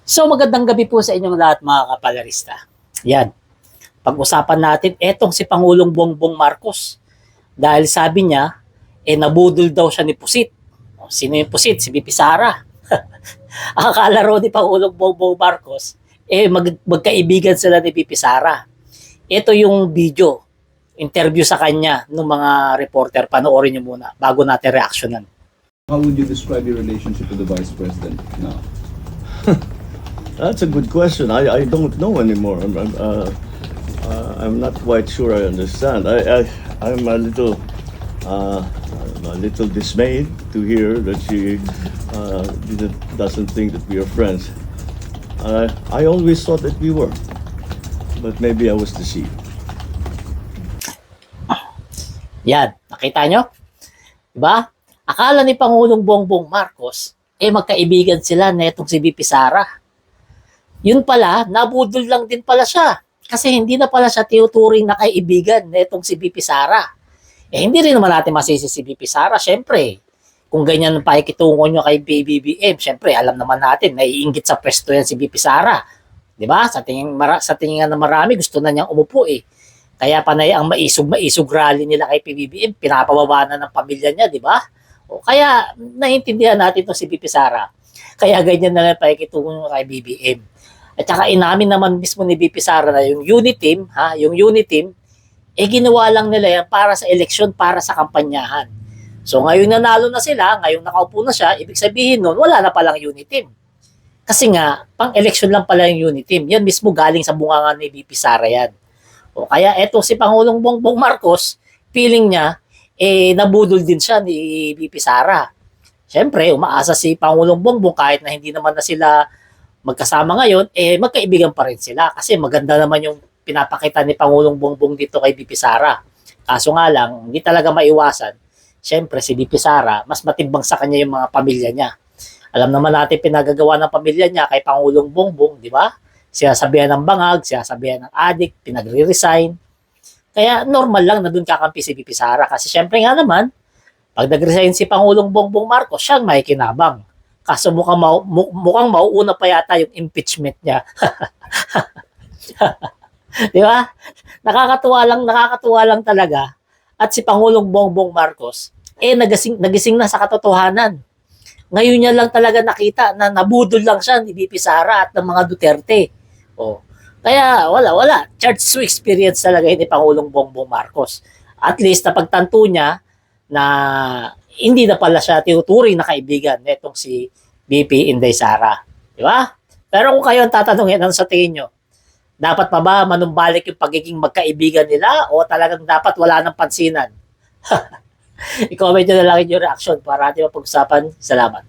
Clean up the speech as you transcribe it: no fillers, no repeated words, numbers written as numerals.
So magandang gabi po sa inyong lahat mga kapalarista. Yan, pag-usapan natin etong si Pangulong Bongbong Marcos. Dahil sabi niya, nabudol daw siya ni Pusit. Sino yung Pusit? Si BP Sara. Akala raw ni Pangulong Bongbong Marcos, magkaibigan sila ni BP Sara. Ito yung video, interview sa kanya ng mga reporter. Panoorin niyo muna bago natin reactionan. How would you describe your relationship with the Vice President now? That's a good question. I don't know anymore. I'm not quite sure I understand. I'm a little dismayed to hear that she doesn't think that we are friends. I always thought that we were, but maybe I was deceived. Yan, nakita nyo? Diba? Akala ni Pangulong Bongbong Marcos, magkaibigan sila na itong si BP Sara. Yun pala, nabudol lang din pala siya. Kasi hindi na pala siya tinuturing na kaibigan na itong si BP Sara. Hindi rin naman natin masisi si BP Sara. Siyempre, kung ganyan ang pakikitungo nyo kay BBM, siyempre, alam naman natin, naiinggit sa pwesto yan si BP Sara. Diba? Sa tingin nga na marami, gusto na niyang umupo Kaya panay ang maisog rally nila kay PBBM, pinapababa na ng pamilya niya, di ba? Kaya naiintindihan natin itong si BP Sara. Kaya ganyan na lang pakikitungo kay BBM. At saka inamin naman mismo ni BP Sara na yung unit team, ginawa lang nila yan para sa eleksyon, para sa kampanyahan. So ngayon nanalo na sila, ngayon nakaupo na siya, ibig sabihin nun, wala na palang unit team. Kasi nga, pang-eleksyon lang pala yung unit team. Yan mismo galing sa bungangan ni BP Sara yan. Kaya eto si Pangulong Bongbong Marcos, feeling niya, nabudol din siya ni BP Sara. Siyempre, umaasa si Pangulong Bongbong kahit na hindi naman na sila magkasama ngayon, magkaibigan pa rin sila. Kasi maganda naman yung pinapakita ni Pangulong Bongbong dito kay BP Sara. Kaso nga lang, hindi talaga maiwasan. Siyempre, si BP Sara, mas matimbang sa kanya yung mga pamilya niya. Alam naman natin pinagagawa ng pamilya niya kay Pangulong Bongbong, di ba? Sinasabihan ng bangag, sinasabihan ng adik, pinagre-resign. Kaya normal lang na doon kakampi si BP Sara. Kasi siyempre nga naman, pag nag-resign si Pangulong Bongbong Marcos, siyang may kinabang. Kaso mukhang mauuna pa yata yung impeachment niya. Di ba? Nakakatuwa lang talaga. At si Pangulong Bongbong Marcos, nagising na sa katotohanan. Ngayon niya lang talaga nakita na nabudol lang siya ni BP Sara at ng mga Duterte. Kaya wala. Charge to experience talaga ni Pangulong Bongbong Marcos. At least napagtanto niya na hindi na pala siya tinuturing na kaibigan netong si BP Inday Sara. Di ba? Pero kung kayo ang tatanungin, ano sa tingin nyo? Dapat pa ba manumbalik yung pagiging magkaibigan nila o talagang dapat wala ng pansinan? I-comment nyo na lang yung reaction para natin mapag-usapan. Salamat.